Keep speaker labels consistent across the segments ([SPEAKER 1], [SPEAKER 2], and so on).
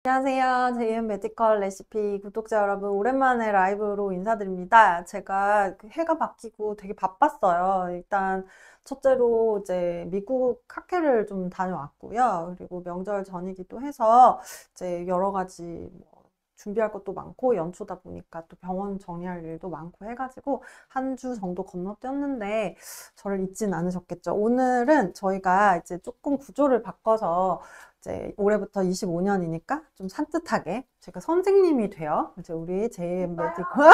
[SPEAKER 1] 안녕하세요. JM 메디컬 레시피 구독자 여러분, 오랜만에 라이브로 인사드립니다. 제가 해가 바뀌고 되게 바빴어요. 일단 첫째로 이제 미국 학회를 좀 다녀왔고요. 그리고 명절 전이기도 해서 이제 여러 가지 준비할 것도 많고 연초다 보니까 또 병원 정리할 일도 많고 해가지고 한 주 정도 건너뛰었는데 저를 잊진 않으셨겠죠. 오늘은 저희가 이제 조금 구조를 바꿔서 이제 올해부터 25년이니까 좀 산뜻하게 제가 선생님이 돼요. 이제 우리 JM 메디컬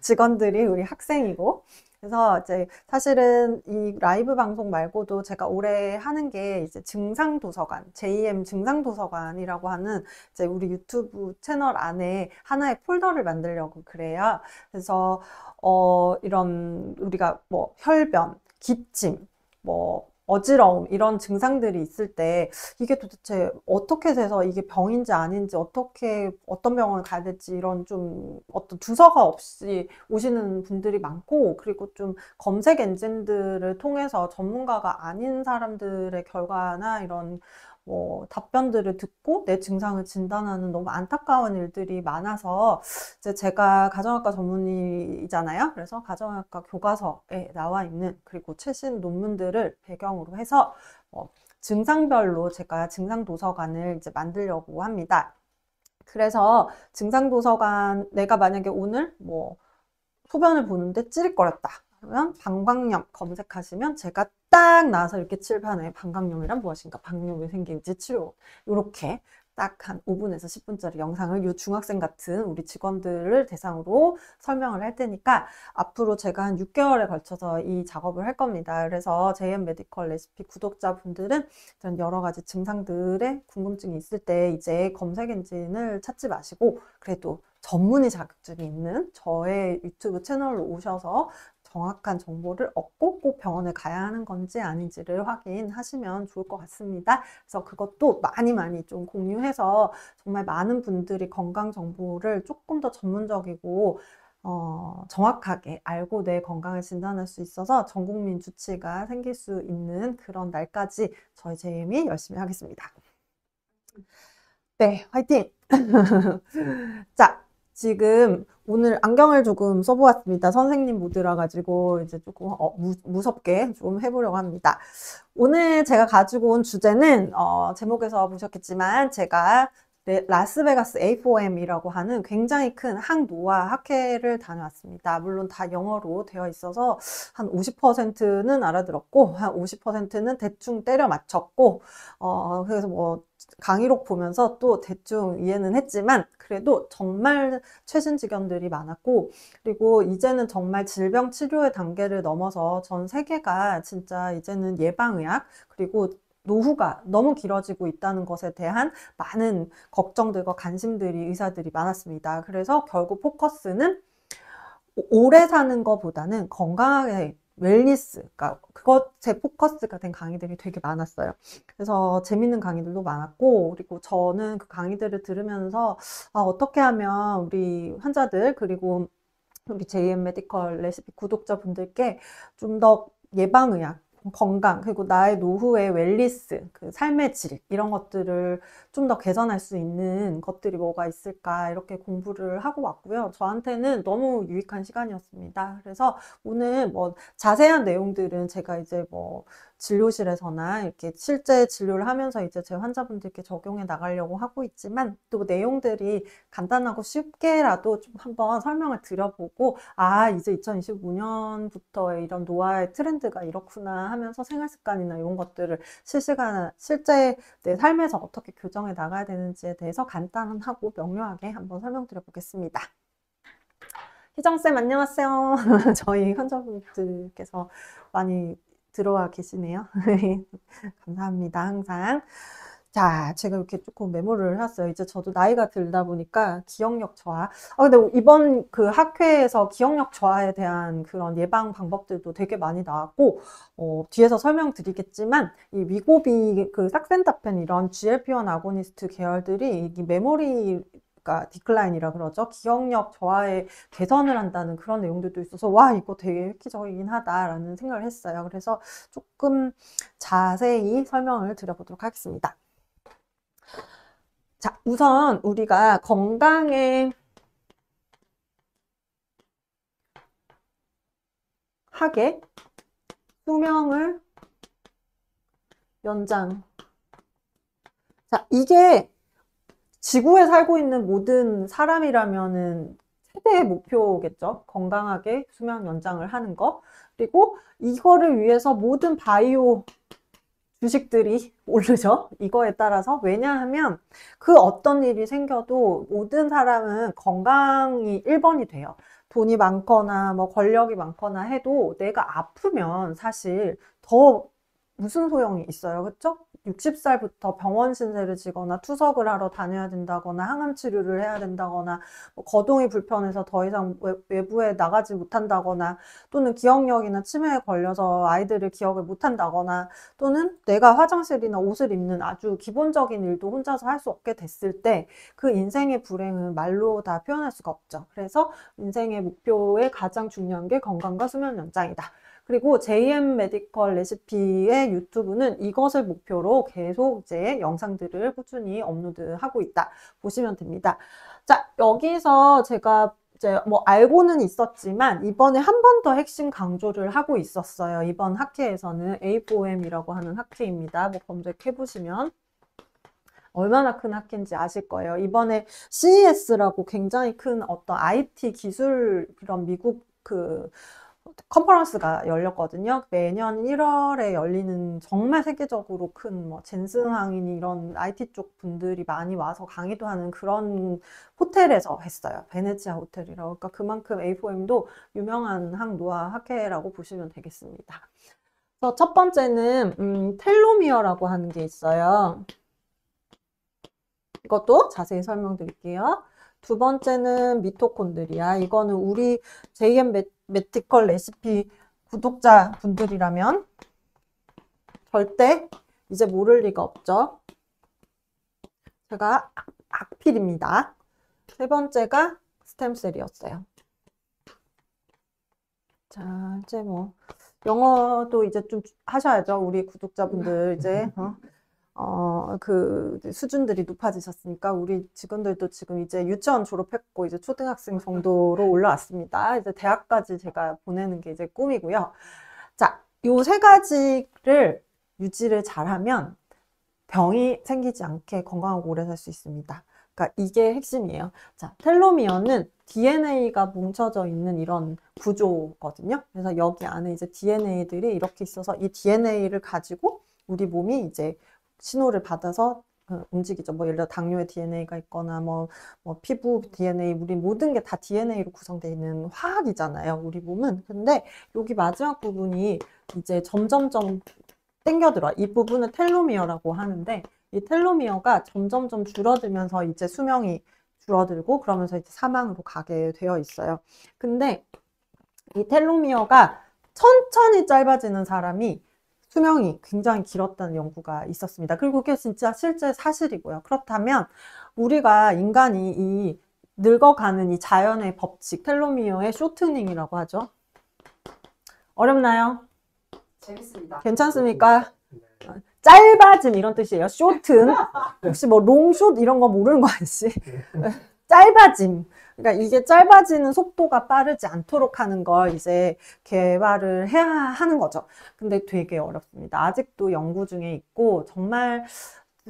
[SPEAKER 1] 직원들이 우리 학생이고. 그래서 이제 사실은 이 라이브 방송 말고도 제가 올해 하는 게 이제 증상도서관, JM 증상도서관이라고 하는 이제 우리 유튜브 채널 안에 하나의 폴더를 만들려고 그래요. 그래서 이런 우리가 뭐 혈변, 기침, 뭐 어지러움 이런 증상들이 있을 때 이게 도대체 어떻게 돼서 이게 병인지 아닌지 어떻게 어떤 병원을 가야 될지 이런 좀 어떤 두서가 없이 오시는 분들이 많고, 그리고 좀 검색 엔진들을 통해서 전문가가 아닌 사람들의 결과나 이런 뭐 답변들을 듣고 내 증상을 진단하는 너무 안타까운 일들이 많아서 이제 제가 가정학과 전문의잖아요. 그래서 가정학과 교과서에 나와 있는 그리고 최신 논문들을 배경으로 해서 증상별로 제가 증상도서관을 이제 만들려고 합니다. 그래서 증상도서관, 내가 만약에 오늘 뭐 소변을 보는데 찌릿거렸다 그러면 방광염 검색하시면 제가 딱 나와서 이렇게 칠판에 방광염이란 무엇인가, 방광염이 왜 생기는지 치료, 이렇게 딱 한 5분에서 10분짜리 영상을 요 중학생 같은 우리 직원들을 대상으로 설명을 할 테니까 앞으로 제가 한 6개월에 걸쳐서 이 작업을 할 겁니다. 그래서 JM 메디컬 레시피 구독자분들은 여러 가지 증상들의 궁금증이 있을 때 이제 검색 엔진을 찾지 마시고 그래도 전문의 자격증이 있는 저의 유튜브 채널로 오셔서 정확한 정보를 얻고 꼭 병원에 가야 하는 건지 아닌지를 확인하시면 좋을 것 같습니다. 그래서 그것도 많이 좀 공유해서 정말 많은 분들이 건강 정보를 조금 더 전문적이고 정확하게 알고 내 건강을 진단할 수 있어서 전 국민 주치가 생길 수 있는 그런 날까지 저희 JM이 열심히 하겠습니다. 네, 화이팅! 자, 지금 오늘 안경을 조금 써보았습니다. 선생님 모드라 가지고 이제 조금 무섭게 좀 해보려고 합니다. 오늘 제가 가지고 온 주제는 제목에서 보셨겠지만 제가 라스베가스 A4M이라고 하는 굉장히 큰 항노화 학회를 다녀왔습니다. 물론 다 영어로 되어 있어서 한 50%는 알아들었고 한 50%는 대충 때려 맞췄고 그래서 뭐 강의록 보면서 또 대충 이해는 했지만 그래도 정말 최신 직원들이 많았고, 그리고 이제는 정말 질병 치료의 단계를 넘어서 전 세계가 진짜 이제는 예방의학 그리고 노후가 너무 길어지고 있다는 것에 대한 많은 걱정들과 관심들이 의사들이 많았습니다. 그래서 결국 포커스는 오래 사는 것보다는 건강하게 웰니스, 그러니까 그것에 포커스가 된 강의들이 되게 많았어요. 그래서 재밌는 강의들도 많았고, 그리고 저는 그 강의들을 들으면서 어떻게 하면 우리 환자들 그리고 우리 JM 메디컬 레시피 구독자분들께 좀 더 예방의학, 건강, 그리고 나의 노후의 웰니스, 그 삶의 질, 이런 것들을 좀 더 개선할 수 있는 것들이 뭐가 있을까, 이렇게 공부를 하고 왔고요. 저한테는 너무 유익한 시간이었습니다. 그래서 오늘 뭐 자세한 내용들은 제가 이제 뭐 진료실에서나 이렇게 실제 진료를 하면서 이제 제 환자분들께 적용해 나가려고 하고 있지만 또 내용들이 간단하고 쉽게라도 좀 한번 설명을 드려보고 이제 2025년부터의 이런 노화의 트렌드가 이렇구나 하면서 생활 습관이나 이런 것들을 실제 내 삶에서 어떻게 교정해 나가야 되는지에 대해서 간단하고 명료하게 한번 설명드려 보겠습니다. 희정쌤 안녕하세요. 저희 환자분들께서 많이 들어와 계시네요. 감사합니다. 항상. 자, 제가 이렇게 조금 메모를 해왔어요. 이제 저도 나이가 들다 보니까 기억력 저하. 근데 이번 그 학회에서 기억력 저하에 대한 그런 예방 방법들도 되게 많이 나왔고, 뒤에서 설명드리겠지만, 이 위고비, 그 삭센다펜 이런 GLP-1 아고니스트 계열들이 이 메모리 그러니까 디클라인이라 그러죠. 기억력 저하에 개선을 한다는 그런 내용들도 있어서 와, 이거 되게 획기적이긴 하다라는 생각을 했어요. 그래서 조금 자세히 설명을 드려보도록 하겠습니다. 자, 우선 우리가 건강에 하게 수명을 연장. 자, 이게 지구에 살고 있는 모든 사람이라면은 최대의 목표겠죠. 건강하게 수명 연장을 하는 거. 그리고 이거를 위해서 모든 바이오 주식들이 오르죠. 이거에 따라서. 왜냐하면 그 어떤 일이 생겨도 모든 사람은 건강이 1번이 돼요. 돈이 많거나 뭐 권력이 많거나 해도 내가 아프면 사실 더 무슨 소용이 있어요. 그렇죠? 60살부터 병원 신세를 지거나 투석을 하러 다녀야 된다거나 항암 치료를 해야 된다거나 뭐 거동이 불편해서 더 이상 외부에 나가지 못한다거나 또는 기억력이나 치매에 걸려서 아이들을 기억을 못한다거나 또는 내가 화장실이나 옷을 입는 아주 기본적인 일도 혼자서 할 수 없게 됐을 때 그 인생의 불행은 말로 다 표현할 수가 없죠. 그래서 인생의 목표의 가장 중요한 게 건강과 수명 연장이다. 그리고 JM 메디컬 레시피의 유튜브는 이것을 목표로 계속 이제 영상들을 꾸준히 업로드하고 있다. 보시면 됩니다. 자, 여기서 제가 이제 뭐 알고는 있었지만 이번에 한 번 더 핵심 강조를 하고 있었어요. 이번 학회에서는 A4M이라고 하는 학회입니다. 뭐 검색해 보시면 얼마나 큰 학회인지 아실 거예요. 이번에 CES라고 굉장히 큰 어떤 IT 기술 그런 미국 그 컨퍼런스가 열렸거든요. 매년 1월에 열리는 정말 세계적으로 큰 뭐 젠슨항이니 이런 IT 쪽 분들이 많이 와서 강의도 하는 그런 호텔에서 했어요. 베네치아 호텔이라고. 그러니까 그만큼 A4M도 유명한 항노화 학회라고 보시면 되겠습니다. 그래서 첫 번째는 텔로미어라고 하는 게 있어요. 이것도 자세히 설명드릴게요. 두 번째는 미토콘드리아. 이거는 우리 JM 메디컬 레시피 구독자 분들이라면 절대 이제 모를 리가 없죠. 제가 악필입니다. 세 번째가 스템셀이었어요. 자, 이제 뭐 영어도 이제 좀 하셔야죠. 우리 구독자분들 이제 그 수준들이 높아지셨으니까 우리 직원들도 지금 이제 유치원 졸업했고 이제 초등학생 정도로 올라왔습니다. 이제 대학까지 제가 보내는 게 이제 꿈이고요. 자, 요 세 가지를 유지를 잘하면 병이 생기지 않게 건강하고 오래 살 수 있습니다. 그러니까 이게 핵심이에요. 자, 텔로미어는 DNA가 뭉쳐져 있는 이런 구조거든요. 그래서 여기 안에 이제 DNA들이 이렇게 있어서 이 DNA를 가지고 우리 몸이 이제 신호를 받아서 움직이죠. 뭐 예를 들어 당뇨의 DNA가 있거나 뭐 피부 DNA, 우리 모든 게 다 DNA로 구성되어 있는 화학이잖아요. 우리 몸은. 근데 여기 마지막 부분이 이제 점점점 땡겨들어. 이 부분은 텔로미어라고 하는데 이 텔로미어가 점점점 줄어들면서 이제 수명이 줄어들고 그러면서 이제 사망으로 가게 되어 있어요. 근데 이 텔로미어가 천천히 짧아지는 사람이 수명이 굉장히 길었다는 연구가 있었습니다. 그리고 그게 진짜 실제 사실이고요. 그렇다면 우리가 인간이 이 늙어가는 이 자연의 법칙, 텔로미어의 쇼트닝이라고 하죠. 어렵나요?
[SPEAKER 2] 재밌습니다.
[SPEAKER 1] 괜찮습니까? 짧아진 이런 뜻이에요. 쇼튼. 혹시 뭐 롱숏 이런 거 모르는 거 아니지? 짧아짐. 그러니까 이게 짧아지는 속도가 빠르지 않도록 하는 걸 이제 개발을 해야 하는 거죠. 근데 되게 어렵습니다. 아직도 연구 중에 있고 정말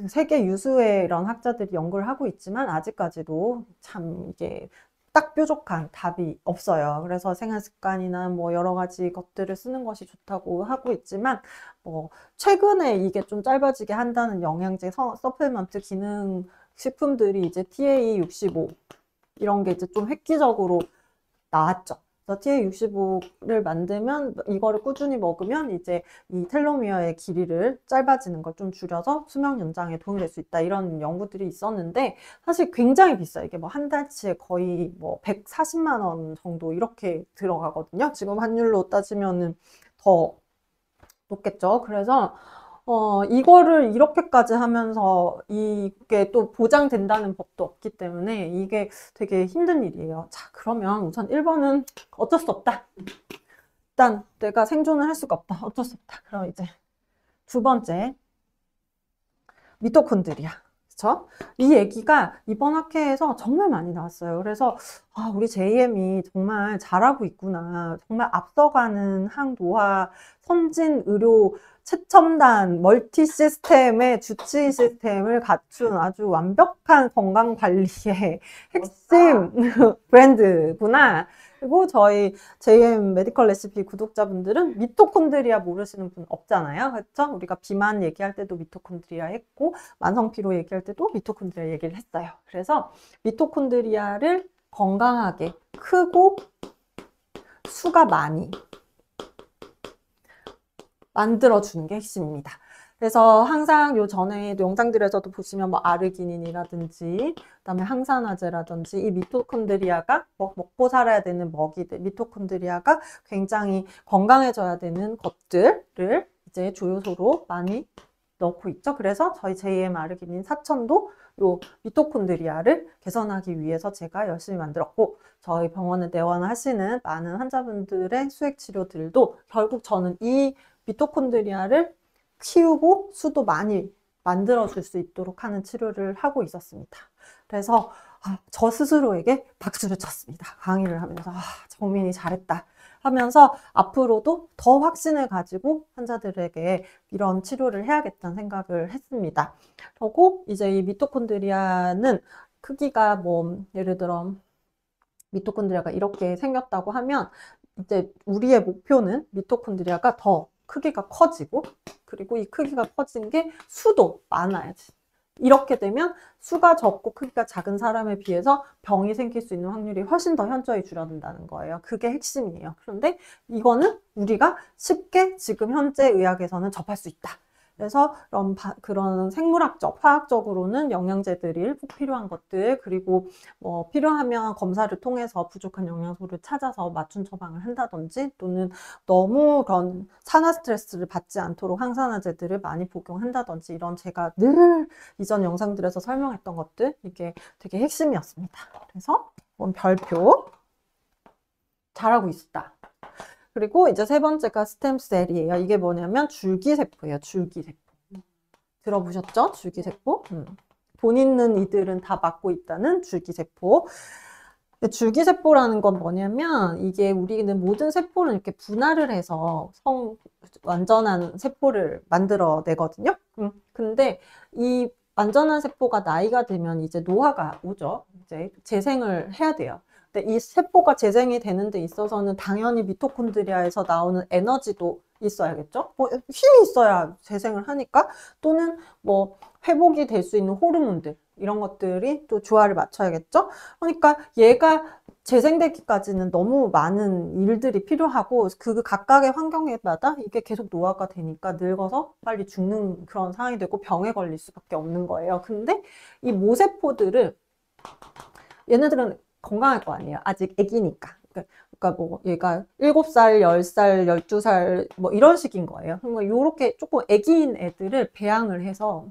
[SPEAKER 1] 세계 유수의 이런 학자들이 연구를 하고 있지만 아직까지도 참 이게 딱 뾰족한 답이 없어요. 그래서 생활 습관이나 뭐 여러 가지 것들을 쓰는 것이 좋다고 하고 있지만 뭐 최근에 이게 좀 짧아지게 한다는 영양제, 서플먼트 기능 식품들이 이제 TA65 이런 게 이제 좀 획기적으로 나왔죠. 그래서 TA65를 만들면 이거를 꾸준히 먹으면 이제 이 텔로미어의 길이를 짧아지는 걸 좀 줄여서 수명 연장에 도움이 될 수 있다. 이런 연구들이 있었는데 사실 굉장히 비싸요. 이게 뭐 한 달치에 거의 뭐 140만 원 정도 이렇게 들어가거든요. 지금 환율로 따지면은 더 높겠죠. 그래서 이거를 이렇게까지 하면서 이게 또 보장된다는 법도 없기 때문에 이게 되게 힘든 일이에요. 자, 그러면 우선 1번은 어쩔 수 없다. 일단 내가 생존을 할 수가 없다. 어쩔 수 없다. 그럼 이제 두 번째, 미토콘드리아. 그쵸? 이 얘기가 이번 학회에서 정말 많이 나왔어요. 그래서 우리 JM이 정말 잘하고 있구나. 정말 앞서가는 항노화 선진 의료 최첨단 멀티 시스템의 주치 시스템을 갖춘 아주 완벽한 건강 관리의 핵심 브랜드구나. 그리고 저희 JM 메디컬 레시피 구독자분들은 미토콘드리아 모르시는 분 없잖아요. 그렇죠? 우리가 비만 얘기할 때도 미토콘드리아 했고 만성피로 얘기할 때도 미토콘드리아 얘기를 했어요. 그래서 미토콘드리아를 건강하게 크고 수가 많이 만들어주는 게 핵심입니다. 그래서 항상 요 전에 영상들에서도 보시면 뭐 아르기닌이라든지 그다음에 항산화제라든지 이 미토콘드리아가 먹고 살아야 되는 먹이들 미토콘드리아가 굉장히 건강해져야 되는 것들을 이제 조효소로 많이 넣고 있죠. 그래서 저희 JM 아르기닌 4000도 요 미토콘드리아를 개선하기 위해서 제가 열심히 만들었고 저희 병원에 내원하시는 많은 환자분들의 수액 치료들도 결국 저는 이 미토콘드리아를 키우고 수도 많이 만들어줄 수 있도록 하는 치료를 하고 있었습니다. 그래서 저 스스로에게 박수를 쳤습니다. 강의를 하면서 정민이 잘했다 하면서 앞으로도 더 확신을 가지고 환자들에게 이런 치료를 해야겠다는 생각을 했습니다. 그리고 이제 이 미토콘드리아는 크기가 뭐 예를 들어 미토콘드리아가 이렇게 생겼다고 하면 이제 우리의 목표는 미토콘드리아가 더 크기가 커지고 그리고 이 크기가 커진 게 수도 많아야지. 이렇게 되면 수가 적고 크기가 작은 사람에 비해서 병이 생길 수 있는 확률이 훨씬 더 현저히 줄어든다는 거예요. 그게 핵심이에요. 그런데 이거는 우리가 쉽게 지금 현재 의학에서는 접할 수 있다. 그래서 그런 생물학적, 화학적으로는 영양제들이 꼭 필요한 것들, 그리고 뭐 필요하면 검사를 통해서 부족한 영양소를 찾아서 맞춤 처방을 한다든지 또는 너무 그런 산화 스트레스를 받지 않도록 항산화제들을 많이 복용한다든지 이런 제가 늘 이전 영상들에서 설명했던 것들, 이게 되게 핵심이었습니다. 그래서 이건 별표. 잘하고 있다. 그리고 이제 세 번째가 스템셀이에요. 이게 뭐냐면 줄기세포예요. 줄기세포. 들어보셨죠? 줄기세포. 돈 있는 이들은 다 맡고 있다는 줄기세포. 줄기세포라는 건 뭐냐면 이게 우리는 모든 세포를 이렇게 분할을 해서 완전한 세포를 만들어내거든요. 근데 이 완전한 세포가 나이가 들면 이제 노화가 오죠. 이제 재생을 해야 돼요. 근데 이 세포가 재생이 되는 데 있어서는 당연히 미토콘드리아에서 나오는 에너지도 있어야겠죠? 힘이 있어야 재생을 하니까 또는 뭐 회복이 될 수 있는 호르몬들 이런 것들이 또 조화를 맞춰야겠죠? 그러니까 얘가 재생되기까지는 너무 많은 일들이 필요하고 그 각각의 환경에마다 이게 계속 노화가 되니까 늙어서 빨리 죽는 그런 상황이 되고 병에 걸릴 수밖에 없는 거예요. 근데 이 모세포들을 얘네들은 건강할 거 아니에요. 아직 애기니까. 그러니까 뭐 얘가 7살, 10살, 12살 뭐 이런 식인 거예요. 그러니까 요렇게 조금 애기인 애들을 배양을 해서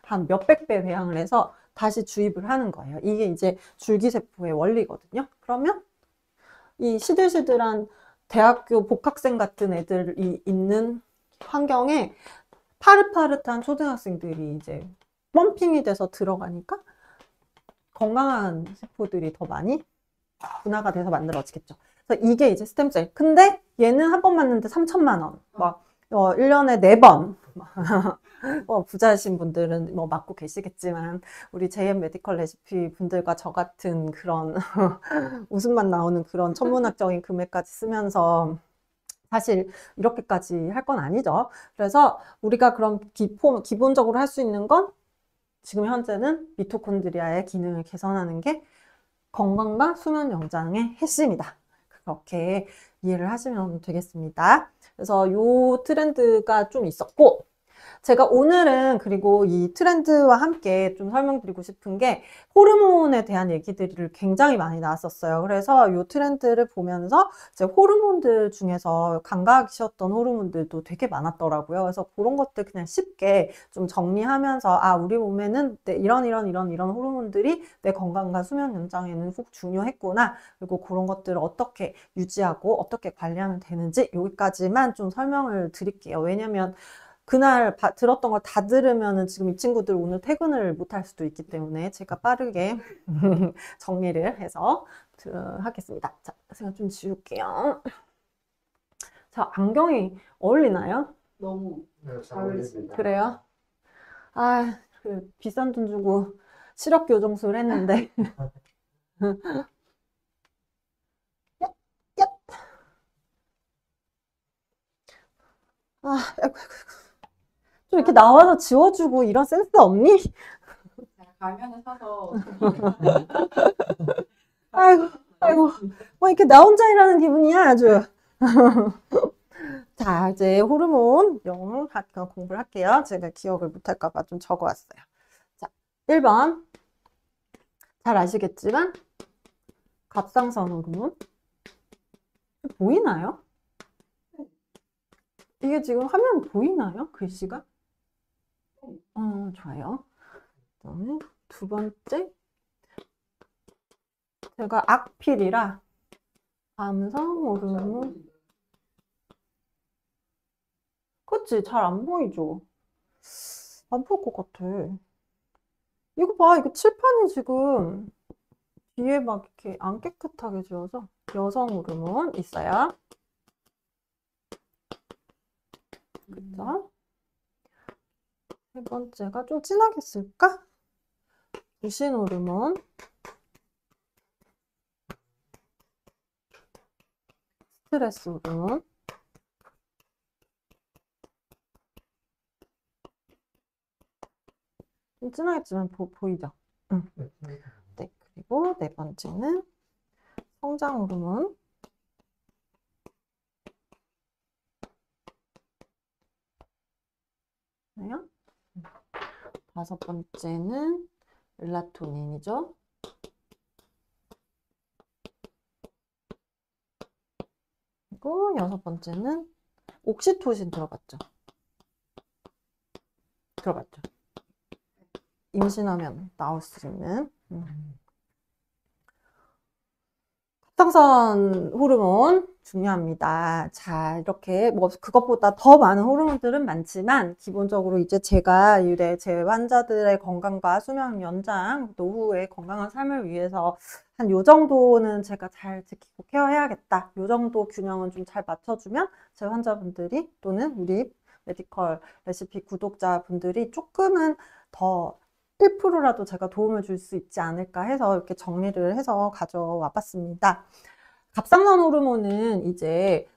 [SPEAKER 1] 한 몇백 배 배양을 해서 다시 주입을 하는 거예요. 이게 이제 줄기세포의 원리거든요. 그러면 이 시들시들한 대학교 복학생 같은 애들이 있는 환경에 파릇파릇한 초등학생들이 이제 펌핑이 돼서 들어가니까 건강한 세포들이 더 많이 분화가 돼서 만들어지겠죠. 그래서 이게 이제 스템셀. 근데 얘는 한 번 맞는데 3천만 원. 막 1년에 4번. 부자이신 분들은 뭐 맞고 계시겠지만 우리 JM 메디컬 레시피 분들과 저 같은 그런 웃음만 나오는 그런 천문학적인 금액까지 쓰면서 사실 이렇게까지 할 건 아니죠. 그래서 우리가 그럼 기본적으로 할 수 있는 건 지금 현재는 미토콘드리아의 기능을 개선하는 게 건강과 수면 연장의 핵심이다. 그렇게 이해를 하시면 되겠습니다. 그래서 이 트렌드가 좀 있었고 제가 오늘은 그리고 이 트렌드와 함께 좀 설명드리고 싶은 게 호르몬에 대한 얘기들이 굉장히 많이 나왔었어요. 그래서 이 트렌드를 보면서 이제 호르몬들 중에서 감각이셨던 호르몬들도 되게 많았더라고요. 그래서 그런 것들 그냥 쉽게 좀 정리하면서 우리 몸에는 이런 호르몬들이 내 건강과 수면 연장에는 꼭 중요했구나. 그리고 그런 것들을 어떻게 유지하고 어떻게 관리하면 되는지 여기까지만 좀 설명을 드릴게요. 왜냐면 그날 들었던 걸 다 들으면은 지금 이 친구들 오늘 퇴근을 못 할 수도 있기 때문에 제가 빠르게 정리를 해서 하겠습니다. 자, 제가 좀 지울게요. 자, 안경이 어울리나요?
[SPEAKER 2] 너무
[SPEAKER 3] 네, 잘
[SPEAKER 2] 잘
[SPEAKER 3] 어울립니다.
[SPEAKER 1] 그래요? 아, 그 비싼 돈 주고 시력 교정술 했는데. 얍, 얍. 아, 아이고, 아이고. 좀 이렇게 나와서 지워주고 이런 센스 없니?
[SPEAKER 2] 가면을 사서
[SPEAKER 1] 아이고, 아이고. 뭐 이렇게 나 혼자 일하는 기분이야, 아주. 자, 이제 호르몬 영어 공부를 할게요. 제가 기억을 못할까봐 좀 적어왔어요. 자, 1번. 잘 아시겠지만, 갑상선 호르몬. 보이나요? 이게 지금 화면 보이나요? 글씨가? 좋아요. 그다음에 두 번째. 제가 악필이라 감성 호르몬. 그치? 잘 안 보이죠? 안 보일 것 같아. 이거 봐. 이거 칠판이 지금 뒤에 막 이렇게 안 깨끗하게 지워서 여성 호르몬 있어요. 그죠? 세 번째가 좀 진하게 쓸까? 유신 호르몬. 스트레스 호르몬. 좀 진하겠지만 보이죠? 응. 네, 그리고 네 번째는 성장 호르몬. 네요. 다섯 번째는 멜라토닌이죠. 그리고 여섯 번째는 옥시토신 들어봤죠? 들어봤죠? 임신하면 나올 수 있는. 갑상선 호르몬 중요합니다. 자, 이렇게 뭐 그것보다 더 많은 호르몬들은 많지만 기본적으로 이제 제가 제 환자들의 건강과 수명 연장, 노후의 건강한 삶을 위해서 한 요 정도는 제가 잘 지키고 케어해야겠다. 요 정도 균형은 좀 잘 맞춰주면 제 환자분들이 또는 우리 메디컬 레시피 구독자분들이 조금은 더 1%라도 제가 도움을 줄 수 있지 않을까 해서 이렇게 정리를 해서 가져와 봤습니다. 갑상선 호르몬은 이제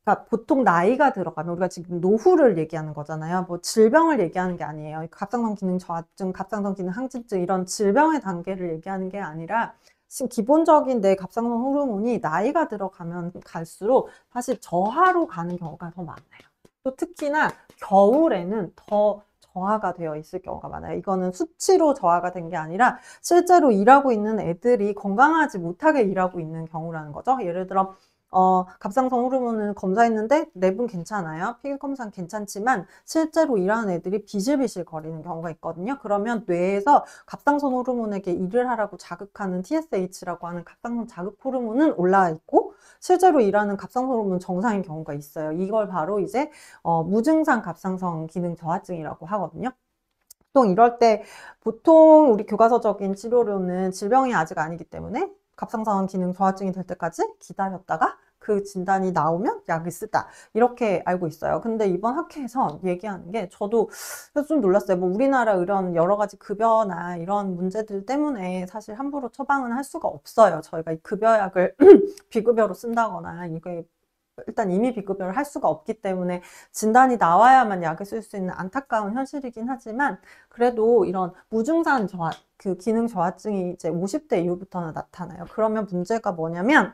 [SPEAKER 1] 그러니까 보통 나이가 들어가면 우리가 지금 노후를 얘기하는 거잖아요. 뭐 질병을 얘기하는 게 아니에요. 갑상선 기능 저하증, 갑상선 기능 항진증 이런 질병의 단계를 얘기하는 게 아니라 지금 기본적인 내 갑상선 호르몬이 나이가 들어가면 갈수록 사실 저하로 가는 경우가 더 많아요. 또 특히나 겨울에는 더 저하가 되어 있을 경우가 많아요. 이거는 수치로 저하가 된 게 아니라 실제로 일하고 있는 애들이 건강하지 못하게 일하고 있는 경우라는 거죠. 예를 들어 갑상선 호르몬을 검사했는데 랩은 괜찮아요. 피부 검사는 괜찮지만 실제로 일하는 애들이 비실비실 거리는 경우가 있거든요. 그러면 뇌에서 갑상선 호르몬에게 일을 하라고 자극하는 TSH라고 하는 갑상선 자극 호르몬은 올라와 있고 실제로 일하는 갑상선 호르몬 정상인 경우가 있어요. 이걸 바로 이제 무증상 갑상선 기능 저하증이라고 하거든요. 보통 이럴 때 보통 우리 교과서적인 치료로는 질병이 아직 아니기 때문에 갑상선 기능 저하증이 될 때까지 기다렸다가 그 진단이 나오면 약을 쓰다 이렇게 알고 있어요. 근데 이번 학회에서 얘기하는 게 저도 좀 놀랐어요. 뭐 우리나라 이런 여러 가지 급여나 이런 문제들 때문에 사실 함부로 처방은 할 수가 없어요. 저희가 이 급여약을 비급여로 쓴다거나 이게 일단 이미 비급여를 할 수가 없기 때문에 진단이 나와야만 약을 쓸 수 있는 안타까운 현실이긴 하지만 그래도 이런 무증상 저하, 그 기능 저하증이 이제 50대 이후부터는 나타나요. 그러면 문제가 뭐냐면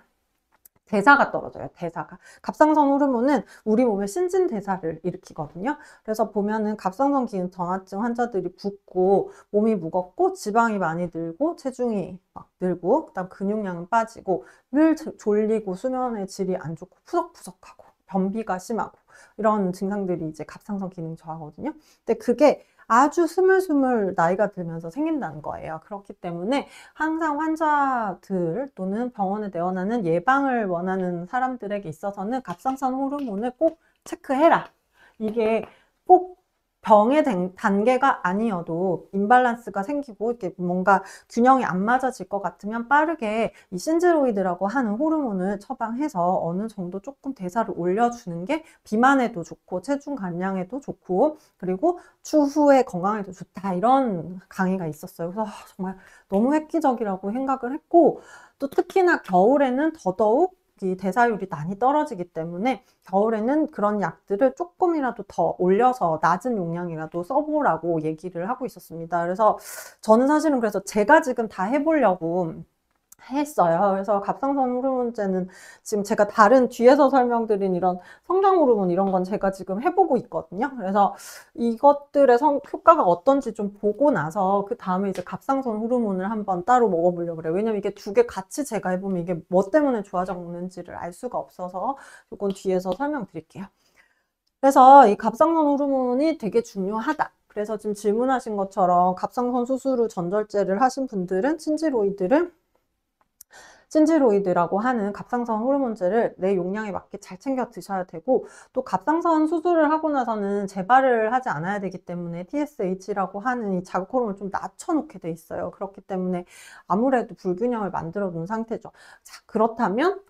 [SPEAKER 1] 대사가 떨어져요. 대사가. 갑상선 호르몬은 우리 몸의 신진대사를 일으키거든요. 그래서 보면은 갑상선 기능 저하증 환자들이 붓고 몸이 무겁고 지방이 많이 늘고 체중이 막 늘고 그다음 근육량은 빠지고 늘 졸리고 수면의 질이 안 좋고 푸석푸석하고 변비가 심하고 이런 증상들이 이제 갑상선 기능 저하거든요. 근데 그게 아주 스물스물 나이가 들면서 생긴다는 거예요. 그렇기 때문에 항상 환자들 또는 병원에 내원하는 예방을 원하는 사람들에게 있어서는 갑상선 호르몬을 꼭 체크해라. 이게 꼭 병의 단계가 아니어도 임밸런스가 생기고 이렇게 뭔가 균형이 안 맞아질 것 같으면 빠르게 이 신지로이드라고 하는 호르몬을 처방해서 어느 정도 조금 대사를 올려주는 게 비만에도 좋고 체중 감량에도 좋고 그리고 추후에 건강에도 좋다 이런 강의가 있었어요. 그래서 정말 너무 획기적이라고 생각을 했고 또 특히나 겨울에는 더더욱 이 대사율이 많이 떨어지기 때문에 겨울에는 그런 약들을 조금이라도 더 올려서 낮은 용량이라도 써보라고 얘기를 하고 있었습니다. 그래서 저는 사실은 그래서 제가 지금 다 해보려고 했어요. 그래서 갑상선 호르몬제는 지금 제가 다른 뒤에서 설명드린 이런 성장 호르몬 이런 건 제가 지금 해보고 있거든요. 그래서 이것들의 효과가 어떤지 좀 보고 나서 그 다음에 이제 갑상선 호르몬을 한번 따로 먹어보려고 그래요. 왜냐면 이게 두 개 같이 제가 해보면 이게 뭐 때문에 좋아졌는지를 알 수가 없어서 이건 뒤에서 설명드릴게요. 그래서 이 갑상선 호르몬이 되게 중요하다. 그래서 지금 질문하신 것처럼 갑상선 수술 후 전절제를 하신 분들은 신지로이드라고 하는 갑상선 호르몬제를 내 용량에 맞게 잘 챙겨 드셔야 되고 또 갑상선 수술을 하고 나서는 재발을 하지 않아야 되기 때문에 TSH라고 하는 이 자극 호르몬을 좀 낮춰놓게 돼 있어요. 그렇기 때문에 아무래도 불균형을 만들어 놓은 상태죠. 자, 그렇다면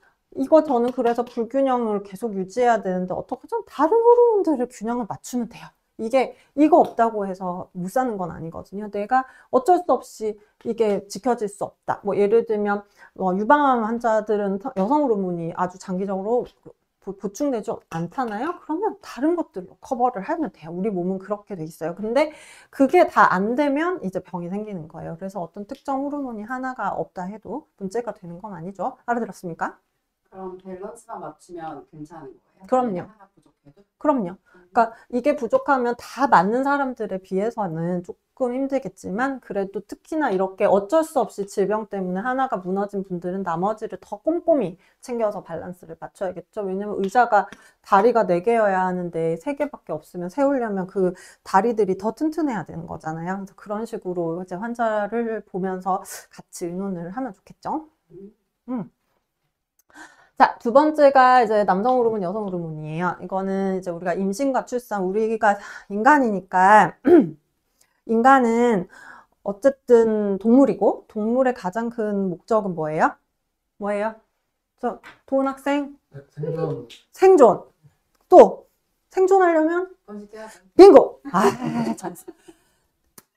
[SPEAKER 1] 저는 그래서 불균형을 계속 유지해야 되는데 어떻게 좀 다른 호르몬들을 균형을 맞추면 돼요. 이거 없다고 해서 못 사는 건 아니거든요. 내가 어쩔 수 없이 이게 지켜질 수 없다. 뭐 예를 들면 유방암 환자들은 여성 호르몬이 아주 장기적으로 보충되지 않잖아요. 그러면 다른 것들로 커버를 하면 돼요. 우리 몸은 그렇게 돼 있어요. 근데 그게 다 안 되면 이제 병이 생기는 거예요. 그래서 어떤 특정 호르몬이 하나가 없다 해도 문제가 되는 건 아니죠. 알아들었습니까?
[SPEAKER 2] 그럼 밸런스만 맞추면 괜찮은 거예요?
[SPEAKER 1] 그럼요.
[SPEAKER 2] 하나 부족해도?
[SPEAKER 1] 그럼요. 그러니까 이게 부족하면 다 맞는 사람들에 비해서는 조금 힘들겠지만 그래도 특히나 이렇게 어쩔 수 없이 질병 때문에 하나가 무너진 분들은 나머지를 더 꼼꼼히 챙겨서 밸런스를 맞춰야겠죠. 왜냐면 의자가 다리가 4개여야 하는데 3개밖에 없으면 세우려면 그 다리들이 더 튼튼해야 되는 거잖아요. 그래서 그런 식으로 이제 환자를 보면서 같이 의논을 하면 좋겠죠. 자, 두 번째가 이제 남성 호르몬, 여성 호르몬이에요. 이거는 이제 우리가 임신과 출산, 우리가 인간이니까, 인간은 어쨌든 동물이고, 동물의 가장 큰 목적은 뭐예요? 뭐예요? 도훈 학생?
[SPEAKER 3] 생존.
[SPEAKER 1] 생존. 또, 생존하려면?
[SPEAKER 2] 번식해야죠.
[SPEAKER 1] 빙고! 잘했어.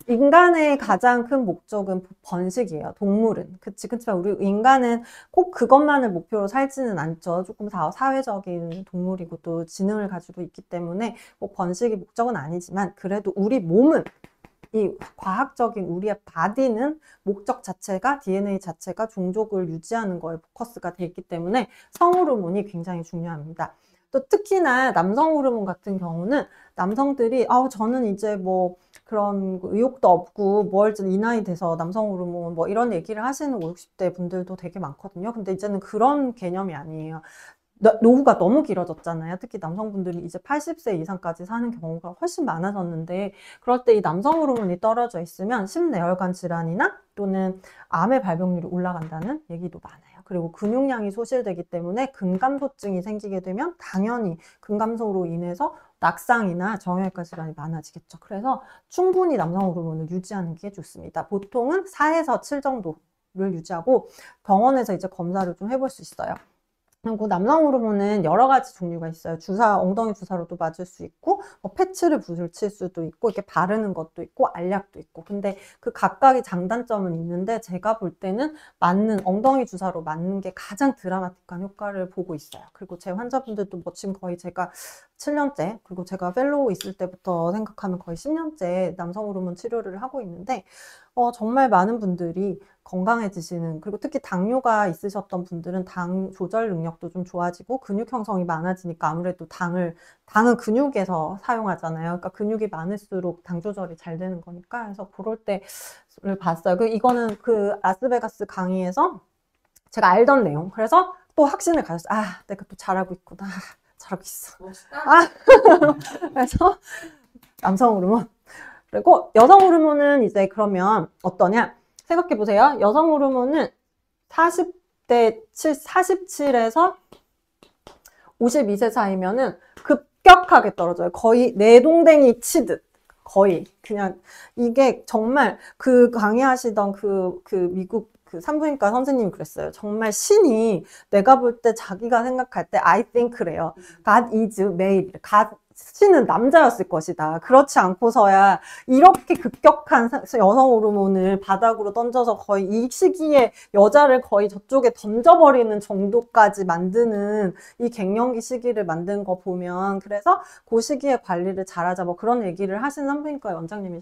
[SPEAKER 1] 인간의 가장 큰 목적은 번식이에요. 동물은. 그치만 우리 인간은 꼭 그것만을 목표로 살지는 않죠. 조금 사회적인 동물이고 또 지능을 가지고 있기 때문에 꼭 번식이 목적은 아니지만 그래도 우리 몸은 이 과학적인 우리의 바디는 목적 자체가 DNA 자체가 종족을 유지하는 거에 포커스가 돼 있기 때문에 성호르몬이 굉장히 중요합니다. 또 특히나 남성 호르몬 같은 경우는 남성들이 저는 이제 뭐 그런 의욕도 없고 뭘 이 나이 돼서 남성 호르몬 뭐 이런 얘기를 하시는 50, 60대 분들도 되게 많거든요. 근데 이제는 그런 개념이 아니에요. 노후가 너무 길어졌잖아요. 특히 남성분들이 이제 80세 이상까지 사는 경우가 훨씬 많아졌는데 그럴 때 이 남성 호르몬이 떨어져 있으면 심내혈관 질환이나 또는 암의 발병률이 올라간다는 얘기도 많아요. 그리고 근육량이 소실되기 때문에 근감소증이 생기게 되면 당연히 근감소로 인해서 낙상이나 정형외과 질환이 많아지겠죠. 그래서 충분히 남성 호르몬을 유지하는 게 좋습니다. 보통은 4에서 7 정도를 유지하고 병원에서 이제 검사를 좀 해볼 수 있어요. 그리고 남성 호르몬은 여러 가지 종류가 있어요. 엉덩이 주사로도 맞을 수 있고, 패치를 붙일 수도 있고, 이렇게 바르는 것도 있고, 알약도 있고. 근데 그 각각의 장단점은 있는데, 제가 볼 때는 엉덩이 주사로 맞는 게 가장 드라마틱한 효과를 보고 있어요. 그리고 제 환자분들도 지금 거의 제가 7년째, 그리고 제가 펠로우 있을 때부터 생각하면 거의 10년째 남성 호르몬 치료를 하고 있는데, 정말 많은 분들이 건강해지시는, 그리고 특히 당뇨가 있으셨던 분들은 당 조절 능력도 좀 좋아지고 근육 형성이 많아지니까 아무래도 당은 근육에서 사용하잖아요. 그러니까 근육이 많을수록 당 조절이 잘 되는 거니까. 그래서 그럴 때를 봤어요. 이거는 그 라스베가스 강의에서 제가 알던 내용. 그래서 또 확신을 가졌어요. 내가 또 잘하고 있구나. 잘하고 있어.
[SPEAKER 2] 멋있다.
[SPEAKER 1] 그래서 남성 호르몬. 그리고 여성 호르몬은 이제 그러면 어떠냐? 생각해 보세요. 여성 호르몬은 47에서 52세 사이면은 급격하게 떨어져요. 거의 내동댕이 치듯. 거의. 그냥 이게 정말 그 강의하시던 그 미국 그 산부인과 선생님이 그랬어요. 정말 신이 내가 볼 때 자기가 생각할 때 I think래요. God is male. 신은 남자였을 것이다. 그렇지 않고서야 이렇게 급격한 여성 호르몬을 바닥으로 던져서 거의 이 시기에 여자를 거의 저쪽에 던져버리는 정도까지 만드는 이 갱년기 시기를 만든 거 보면 그래서 그 시기에 관리를 잘하자 뭐 그런 얘기를 하신 산부인과 원장님이